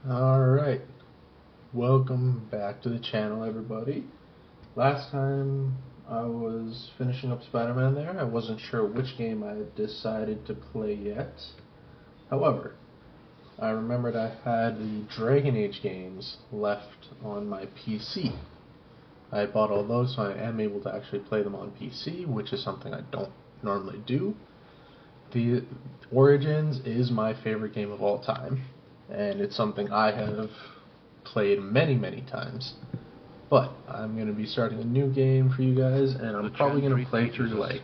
Alright, welcome back to the channel, everybody. Last time I was finishing up Spider-Man there, I wasn't sure which game I had decided to play yet. However, I remembered I had the Dragon Age games left on my PC. I bought all those, so I am able to actually play them on PC, which is something I don't normally do. The Origins is my favorite game of all time, and it's something I have played many times. But I'm going to be starting a new game for you guys, and I'm probably going to play through like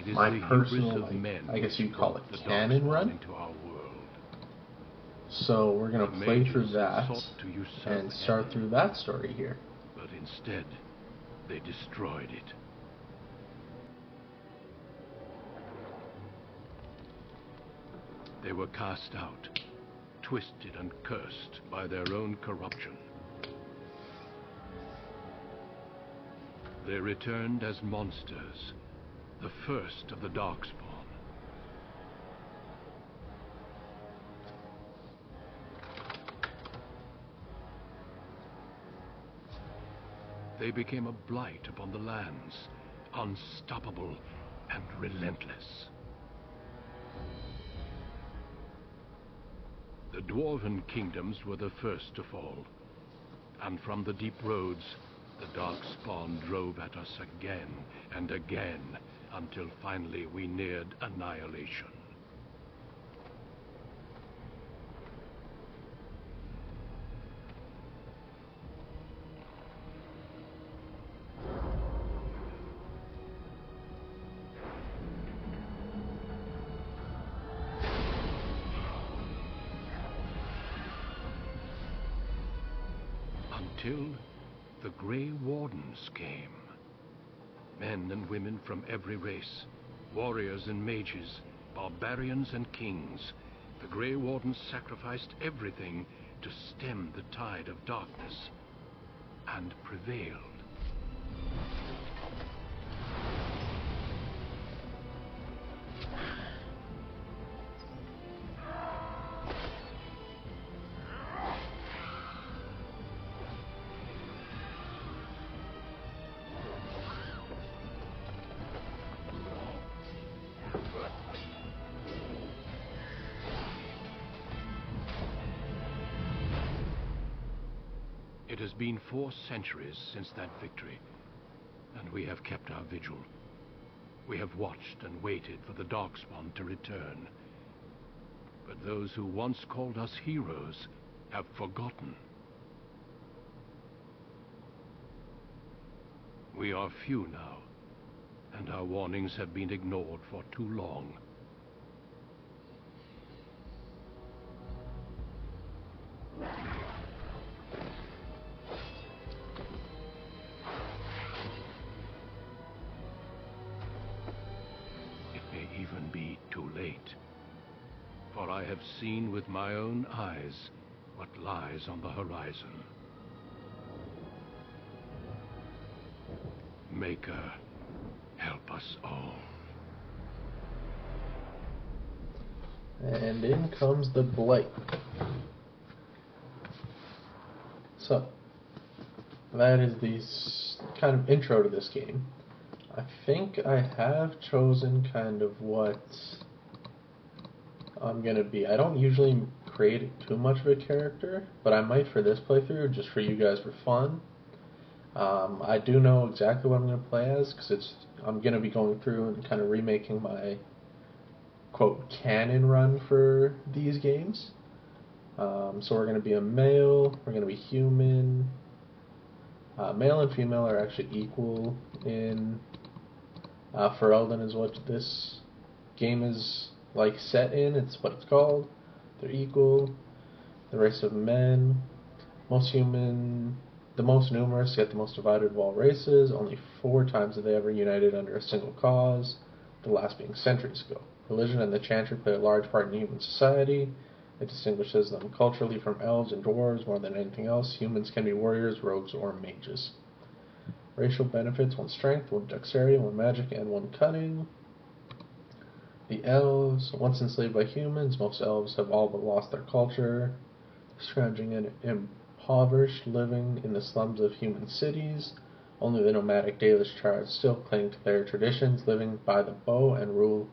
my personal, I guess you'd call it canon run. So we're going to play through that and start through that story here. But instead, they destroyed it. They were cast out, twisted and cursed by their own corruption. They returned as monsters, the first of the Darkspawn. They became a blight upon the lands, unstoppable and relentless. The Dwarven kingdoms were the first to fall, and from the deep roads, the Darkspawn drove at us again and again, until finally we neared annihilation. Until the Grey Wardens came. Men and women from every race, warriors and mages, barbarians and kings. The Grey Wardens sacrificed everything to stem the tide of darkness, and prevailed. It has been 4 centuries since that victory, and we have kept our vigil. We have watched and waited for the Darkspawn to return. But those who once called us heroes have forgotten. We are few now, and our warnings have been ignored for too long. Even be too late. For I have seen with my own eyes what lies on the horizon. Maker, help us all. And in comes the Blight. So, that is the kind of intro to this game. I think I have chosen kind of what I'm going to be. I don't usually create too much of a character, but I might for this playthrough, just for you guys for fun. I do know exactly what I'm going to play as, because I'm going to be going through and kind of remaking my, quote, canon run for these games. So we're going to be a male, we're going to be human. Male and female are actually equal in Ferelden is what this game is like set in. It's what it's called. They're equal. The race of men, most human, the most numerous yet the most divided of all races. Only 4 times have they ever united under a single cause, the last being centuries ago. Religion and the Chantry play a large part in human society. It distinguishes them culturally from elves and dwarves more than anything else. Humans can be warriors, rogues, or mages. Racial benefits: 1 strength, 1 dexterity, 1 magic, and 1 cunning. The elves, once enslaved by humans, most elves have all but lost their culture. scrounging and impoverished, living in the slums of human cities. Only the nomadic Dalish tribes still cling to their traditions, living by the bow and rule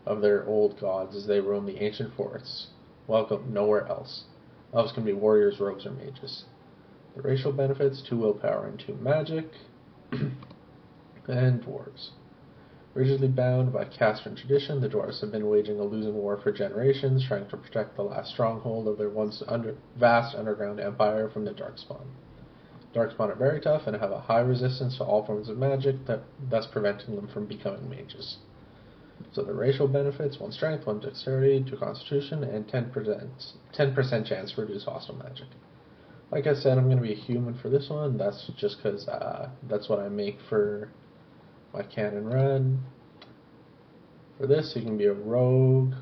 of their old gods as they roam the ancient forests. Welcome nowhere else. Elves can be warriors, rogues, or mages. The racial benefits: 2 willpower and 2 magic. And dwarves. Rigidly bound by caste and tradition, the dwarves have been waging a losing war for generations, trying to protect the last stronghold of their once vast underground empire from the Darkspawn. Darkspawn are very tough and have a high resistance to all forms of magic, thus preventing them from becoming mages. So the racial benefits: 1 strength, 1 dexterity, 2 constitution, and 10% chance to reduce hostile magic. Like I said, I'm going to be a human for this one. That's just because that's what I make for my canon run. For this, you can be a rogue,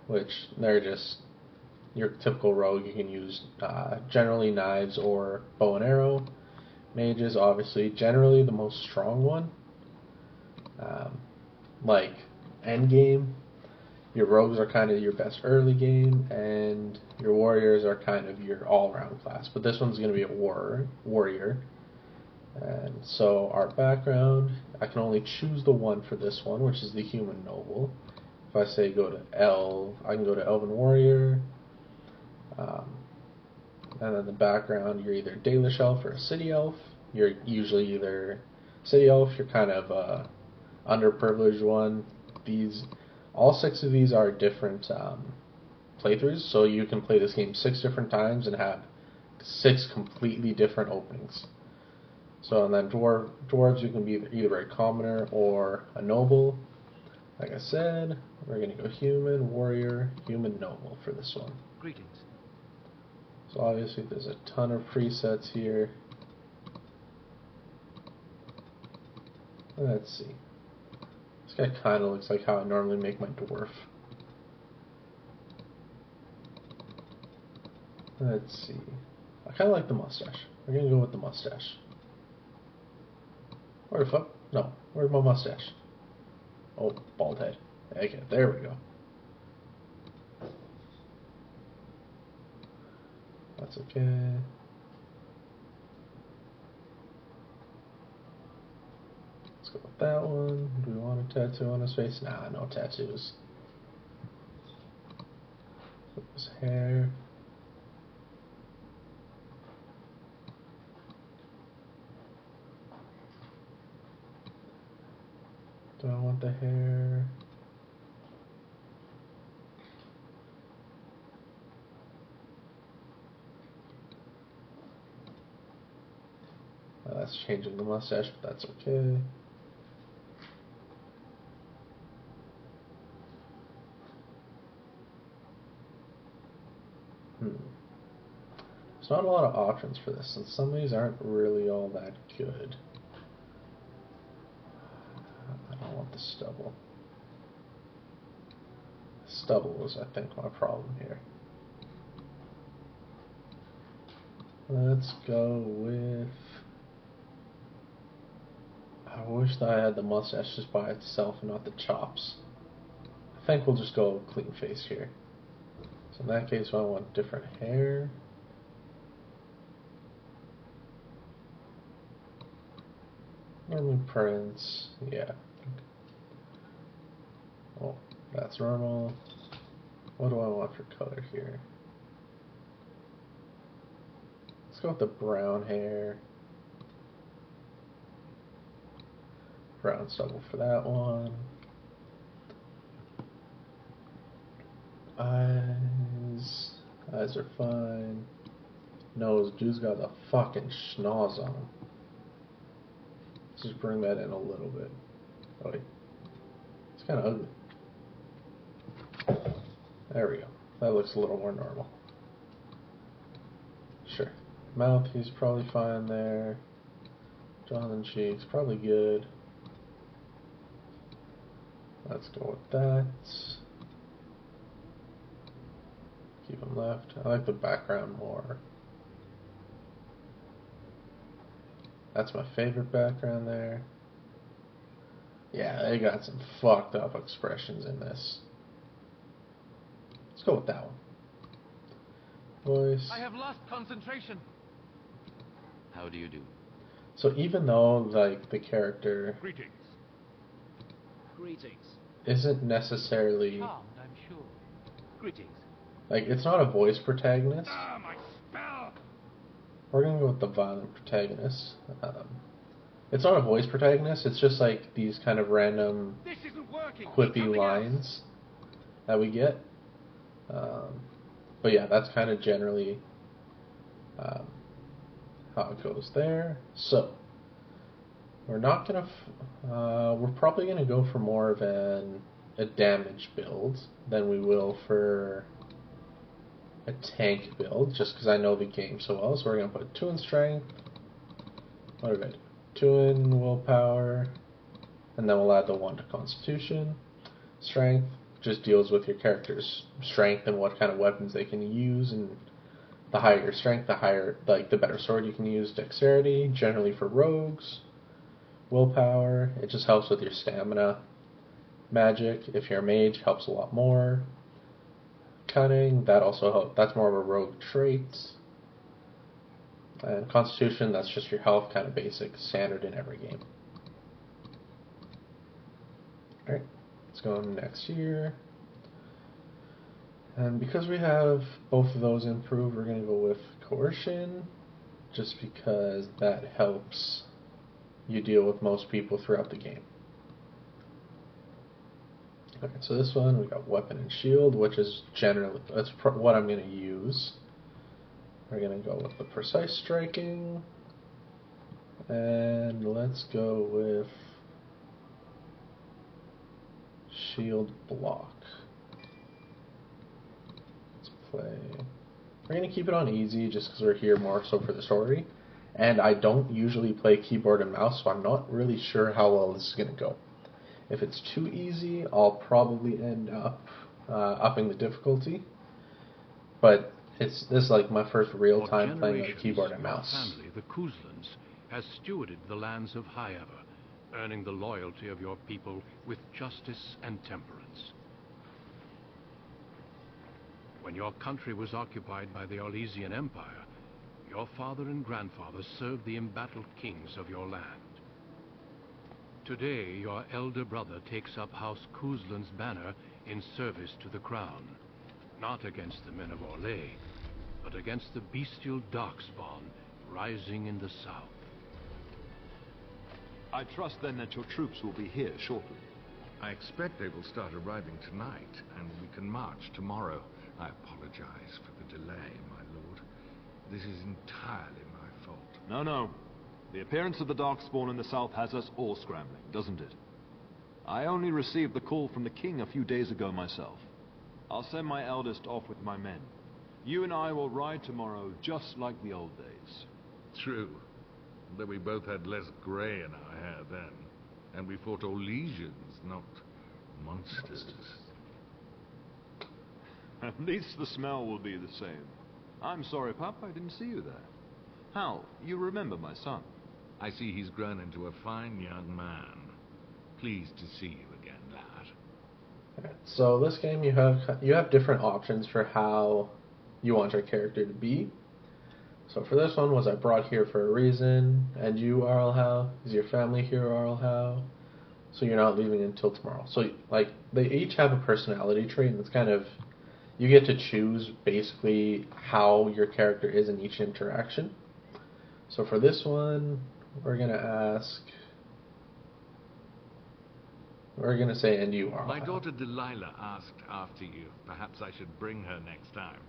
which they're just your typical rogue. You can use generally knives or bow and arrow. Mages, obviously, generally the most strong one. Like endgame, your rogues are kind of your best early game, and your warriors are kind of your all-around class. But this one's going to be a warrior. And so our background, I can only choose the one for this one, which is the human noble. If I say go to Elf, I can go to Elven Warrior. And then the background, you're either Dalish Elf or a City Elf. You're usually either City Elf, you're kind of a underprivileged one. All 6 of these are different playthroughs, so you can play this game 6 different times and have 6 completely different openings. So, and then dwarves, you can be either a commoner or a noble. Like I said, we're going to go human, warrior, human, noble for this one. Greetings. So obviously there's a ton of presets here. Let's see. This guy kind of looks like how I normally make my dwarf. Let's see. I kind of like the mustache. We're going to go with the mustache. Where the fuck? No. Where's my mustache? Oh, bald head. Okay, there we go. That's okay. Let's go with that one. Do we want a tattoo on his face? Nah, no tattoos. Put his hair. Do I want the hair? Well, that's changing the mustache, but that's okay. There's not a lot of options for this, and some of these aren't really all that good. I don't want the stubble. Stubble was, I think, my problem here. Let's go with... I wish that I had the mustache just by itself and not the chops. I think we'll just go clean face here. So in that case, I want different hair. Normally prints, yeah. Oh, that's normal. What do I want for color here? Let's go with the brown hair. Brown stubble for that one. Eyes are fine. Nose, dude's got the fucking schnoz on him. Let's just bring that in a little bit. Oh wait, it's kind of ugly. There we go. That looks a little more normal. Sure. Mouth, he's probably fine there. Jaw and cheeks, probably good. Let's go with that. Keep him left. I like the background more. That's my favorite background there. Yeah, they got some fucked up expressions in this. Let's go with that one. voice. I have lost concentration. How do you do? So even though like the character Greetings. Greetings. isn't necessarily Charmed, I'm sure. Greetings. like it's not a voice protagonist, Ah, my spell! we're gonna go with the violent protagonist. It's not a voice protagonist. It's just like these kind of random This isn't working. quippy Something lines that we get. But yeah, that's kind of generally how it goes there. So we're not gonna. We're probably gonna go for more of a damage build than we will for a tank build, just because I know the game so well. So we're gonna put 2 in strength. What did I do? 2 in willpower, and then we'll add the 1 to constitution. Strength just deals with your character's strength and what kind of weapons they can use, and the higher your strength, the better sword you can use. Dexterity, generally for rogues. Willpower, it just helps with your stamina. Magic, if you're a mage, helps a lot more. Cunning, that also helps. That's more of a rogue trait. And Constitution, that's just your health, kind of basic, standard in every game. Alright, let's go on next year. And because we have both of those improved, we're going to go with Coercion, just because that helps you deal with most people throughout the game. Alright, so this one, we got Weapon and Shield, which is generally, that's what I'm going to use. We're going to go with the Precise Striking, and let's go with Shield Block. Let's play. We're going to keep it on easy just because we're here more so for the story. And I don't usually play keyboard and mouse, so I'm not really sure how well this is going to go. If it's too easy, I'll probably end up upping the difficulty. But this is like my first real time playing on keyboard and mouse. Your family, the Kuzlans, has stewarded the lands of Highever, earning the loyalty of your people with justice and temperance. When your country was occupied by the Orlesian Empire, your father and grandfather served the embattled kings of your land. Today, your elder brother takes up House Kuzlan's banner in service to the crown, not against the men of Orlais, but against the bestial Darkspawn rising in the south. I trust then that your troops will be here shortly. I expect they will start arriving tonight, and we can march tomorrow. I apologize for the delay, my lord. This is entirely my fault. No. The appearance of the Darkspawn in the south has us all scrambling, doesn't it? I only received the call from the king a few days ago myself. I'll send my eldest off with my men. You and I will ride tomorrow just like the old days. True. Though we both had less grey in our hair then. And we fought Orlesians, not monsters. At least the smell will be the same. I'm sorry, Pup, I didn't see you there. Hal, you remember my son? I see he's grown into a fine young man. Pleased to see you again, lad. So this game, you have different options for how you want your character to be. So for this one, was I brought here for a reason? And you, Arlhau? Is your family here, Arlhau? So you're not leaving until tomorrow. So like they each have a personality trait, and it's kind of you get to choose basically how your character is in each interaction. So for this one, we're gonna say, and you, Arlhau. My daughter Delilah asked after you. Perhaps I should bring her next time.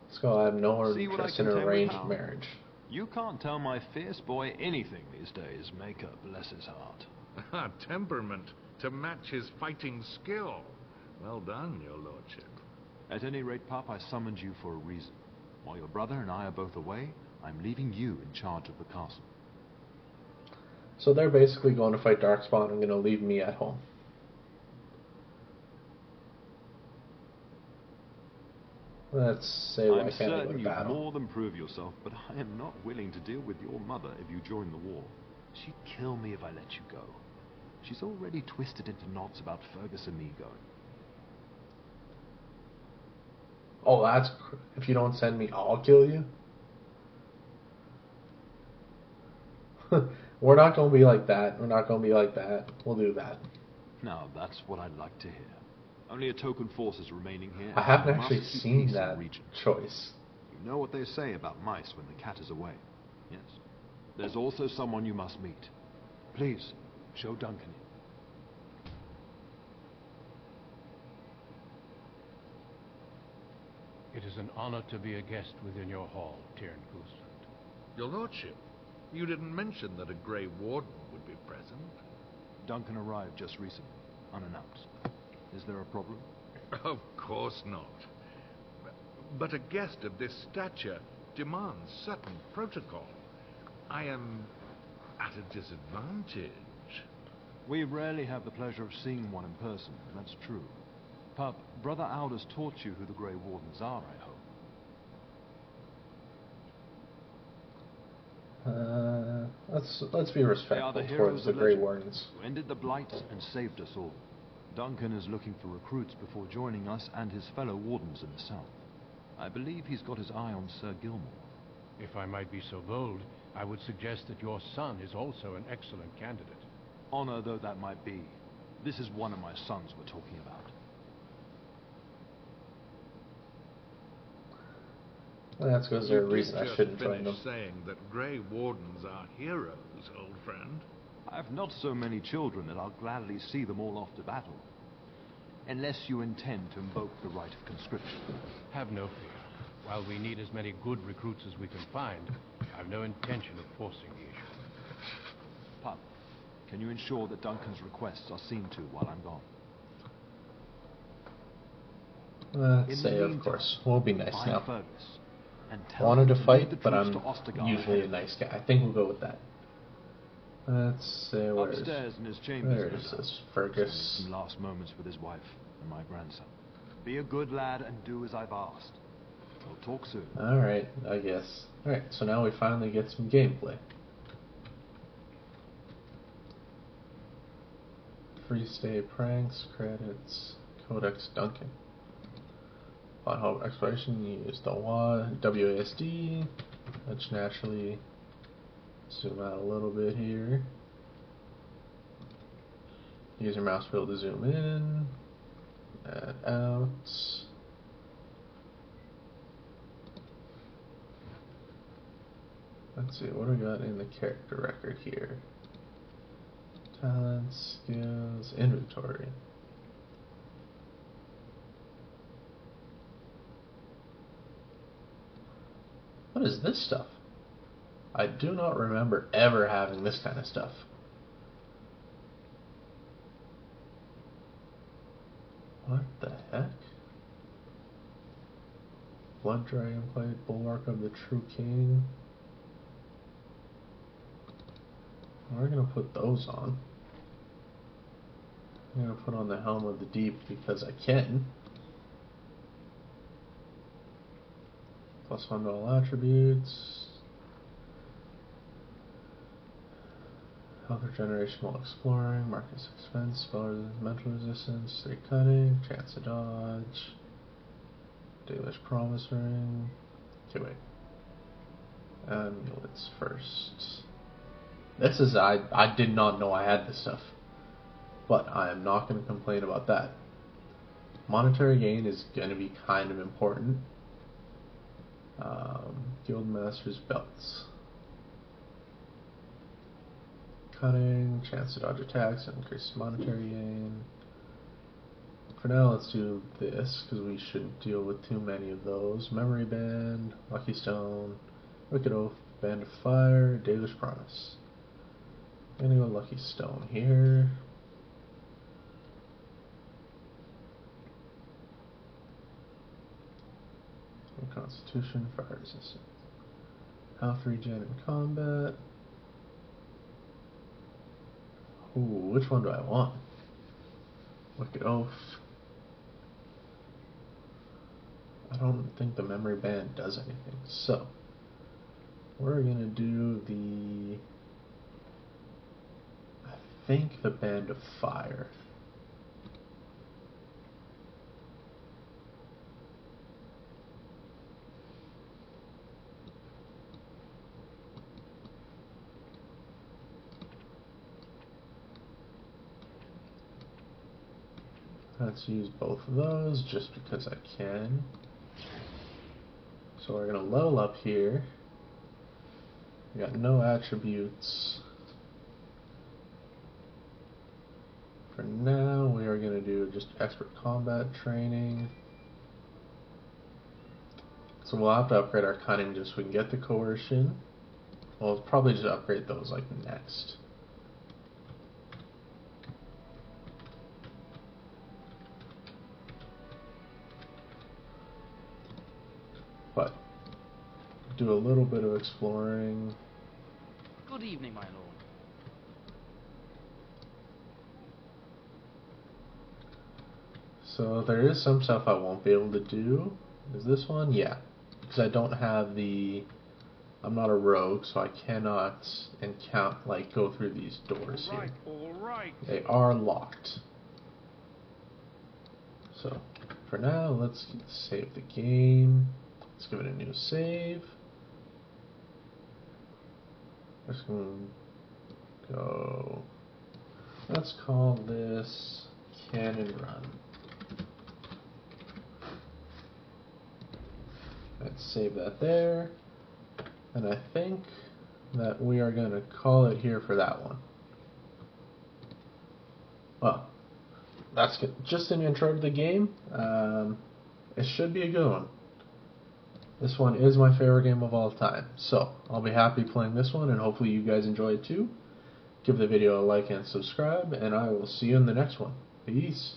Let's go. I have no See what I interest in can an tell you, arranged Hal? marriage. You can't tell my fierce boy anything these days, Maker bless his heart. Temperament to match his fighting skill. Well done, your lordship. At any rate, Pop, I summoned you for a reason. While your brother and I are both away, I'm leaving you in charge of the castle. So they're basically going to fight Darkspawn and going to leave me at home. Let's say why I'm can't I go certain to you battle? more than prove yourself, but I am not willing to deal with your mother if you join the war. She'd kill me if I let you go. She's already twisted into knots about Fergus and me going. Oh, if you don't send me, I'll kill you. We're not gonna be like that. We're not gonna be like that. We'll do that. Now, that's what I'd like to hear. Only a token force is remaining here. I haven't and we actually must keep seen peace in the that region. choice. You know what they say about mice when the cat is away. Yes. There's also someone you must meet. Please, show Duncan in. It is an honor to be a guest within your hall, Tyrn Gooseland. Your lordship, you didn't mention that a Grey Warden would be present. Duncan arrived just recently, unannounced. Is there a problem? Of course not. But a guest of this stature demands certain protocol. I am at a disadvantage. We rarely have the pleasure of seeing one in person, that's true. Pup, Brother Aldous taught you who the Grey Wardens are, I hope. Let's be respectful towards the Grey Wardens. Who ended the Blight and saved us all. Duncan is looking for recruits before joining us and his fellow Wardens in the south. I believe he's got his eye on Sir Gilmore. If I might be so bold, I would suggest that your son is also an excellent candidate. Honor though that might be, this is one of my sons we're talking about. Well, that's because there's a reason I shouldn't join them. Finish saying that Grey Wardens are heroes, old friend. I've not so many children that I'll gladly see them all off to battle. Unless you intend to invoke the right of conscription. Have no fear. While we need as many good recruits as we can find, I've no intention of forcing the issue. Pup, can you ensure that Duncan's requests are seen to while I'm gone? Let's say, of course. We'll be nice now. Fergus, and I tell wanted him to lead fight, the but troops I'm to Ostagar usually a ahead. nice guy. I think we'll go with that. Let's say, Upstairs in his chambers. Where no is doubt. this Fergus? Spending some last moments with his wife and my grandson. Be a good lad and do as I've asked. We'll talk soon. Alright, I guess. Alright, so now we finally get some gameplay. Free stay pranks, credits, Codex Duncan. On home exploration, use the WASD, which naturally zoom out a little bit here. Use your mouse wheel to zoom in and out. Let's see, what do we got in the character record here? Talents, skills, inventory. What is this stuff? I do not remember ever having this kind of stuff. What the heck? Blood Dragon Plate, Bulwark of the True King. We're gonna put those on. I'm gonna put on the Helm of the Deep because I can. +1 to all attributes. Health regeneration while exploring. Marcus expense. Spell mental resistance. 3 cutting. Chance to dodge. Dalish Promise Ring. Okay, wait. Amulets first. This is, I did not know I had this stuff. But I am not going to complain about that. Monetary gain is going to be kind of important. Guildmaster's belts. Cutting, chance to dodge attacks, and increase monetary gain. For now, let's do this, because we shouldn't deal with too many of those. Memory Band, Lucky Stone, Wicked Oath, Band of Fire, Dalish Promise. I'm gonna go Lucky Stone here. Constitution, Fire Resistance. Health regen in combat. Ooh, which one do I want? Wicked Oath. I don't think the Memory Band does anything. So, we're gonna do the... I think the Band of Fire. Let's use both of those just because I can. So we're going to level up here. We got no attributes. For now, we are going to do just expert combat training. So we'll have to upgrade our cunning just so we can get the coercion. We'll probably just upgrade those like next. But do a little bit of exploring. Good evening, my lord. So there is some stuff I won't be able to do. Is this one? Yeah. Because I don't have the... I'm not a rogue, so I cannot go through these doors here. All right. They are locked. So, for now, let's save the game. Let's give it a new save. We're just going to go... Let's call this Cannon Run. Let's save that there. And I think that we are going to call it here for that one. Well, that's just an intro to the game. It should be a good one. This one is my favorite game of all time. So, I'll be happy playing this one, and hopefully you guys enjoy it too. Give the video a like and subscribe, and I will see you in the next one. Peace.